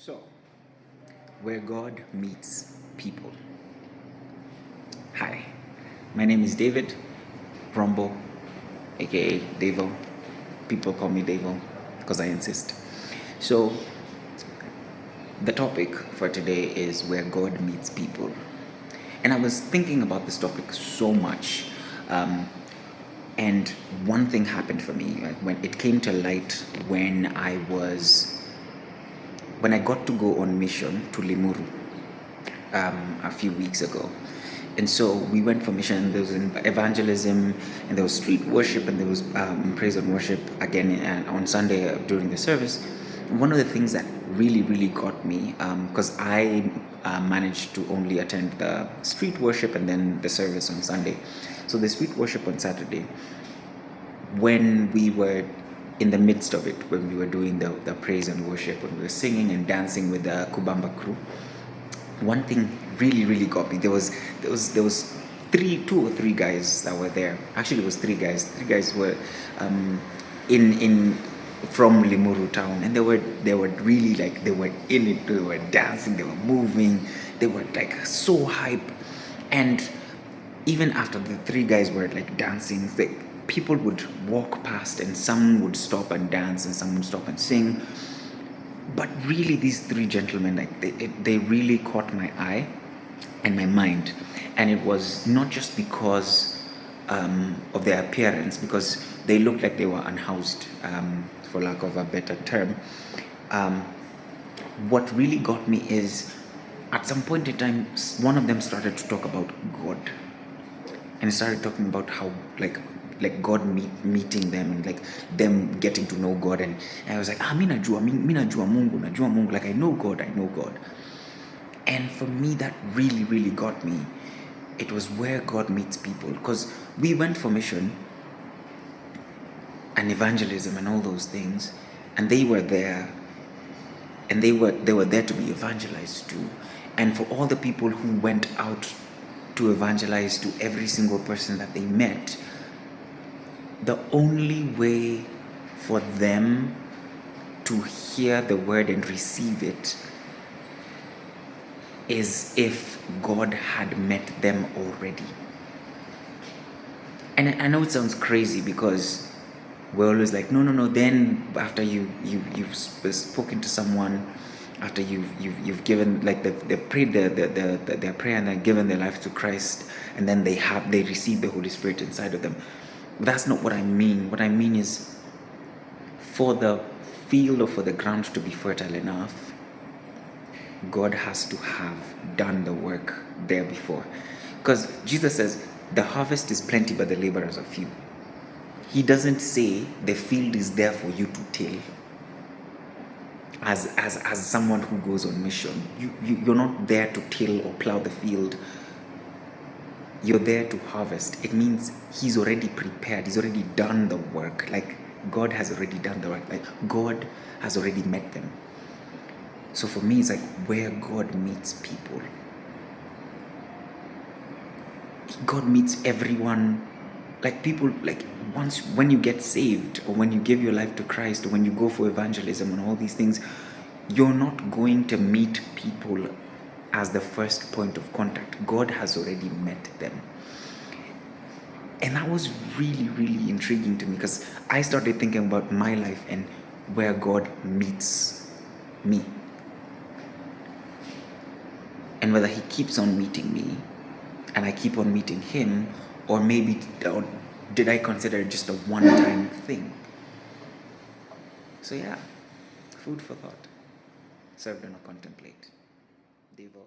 So, where God meets people. Hi, my name is David Rombo, aka Devo. People call me Devo because I insist. So, the topic for today is where God meets people. And I was thinking about this topic so much. Um, and one thing happened for me, like when it came to light when I got to go on mission to Limuru a few weeks ago. And so we went for mission. There was evangelism, and there was street worship, and there was praise and worship again on Sunday during the service. One of the things that really, really got me, because I managed to only attend the street worship and then the service on Sunday. So the street worship on Saturday, when we were in the midst of it, when we were doing the praise and worship, when we were singing and dancing with the Kubamba crew, one thing really, really got me. There was two or three guys that were there. Actually, it was three guys. Three guys were in from Limuru town, and they were really like they were in it. They were dancing. They were moving. They were like so hype, and even after the three guys were like dancing, people would walk past, and some would stop and dance, and some would stop and sing. But really, these three gentlemen, like they really caught my eye and my mind. And it was not just because of their appearance, because they looked like they were unhoused, for lack of a better term. um, what really got me is, at some point in time, one of them started to talk about God, and started talking about how like God meeting them, and like them getting to know God. And I was like, mi najua Mungu, like I know God. And for me, that really, really got me. It was where God meets people, because we went for mission and evangelism and all those things, and they were there, and they were there to be evangelized to. And for all the people who went out to evangelize to every single person that they met, the only way for them to hear the word and receive it is if God had met them already. And I know it sounds crazy, because we're always like, no. Then after you've spoken to someone, after you've given, like they've prayed their prayer, and they've given their life to Christ, and then they receive the Holy Spirit inside of them. That's not what I mean. What I mean is, for the field or for the ground to be fertile enough, God has to have done the work there before. Because Jesus says, the harvest is plenty, but the laborers are few. He doesn't say the field is there for you to till. As someone who goes on mission, you're not there to till or plow the field. You're there to harvest. It means he's already prepared. He's already done the work. Like, God has already done the work. Like, God has already met them. So for me, it's like where God meets people. God meets everyone. Like, people, like, when you get saved, or when you give your life to Christ, or when you go for evangelism and all these things, you're not going to meet people as the first point of contact. God has already met them. And that was really, really intriguing to me, because I started thinking about my life and where God meets me, and whether he keeps on meeting me and I keep on meeting him, or did I consider it just a one-time thing? So yeah, food for thought, served on a contemplate. Devo.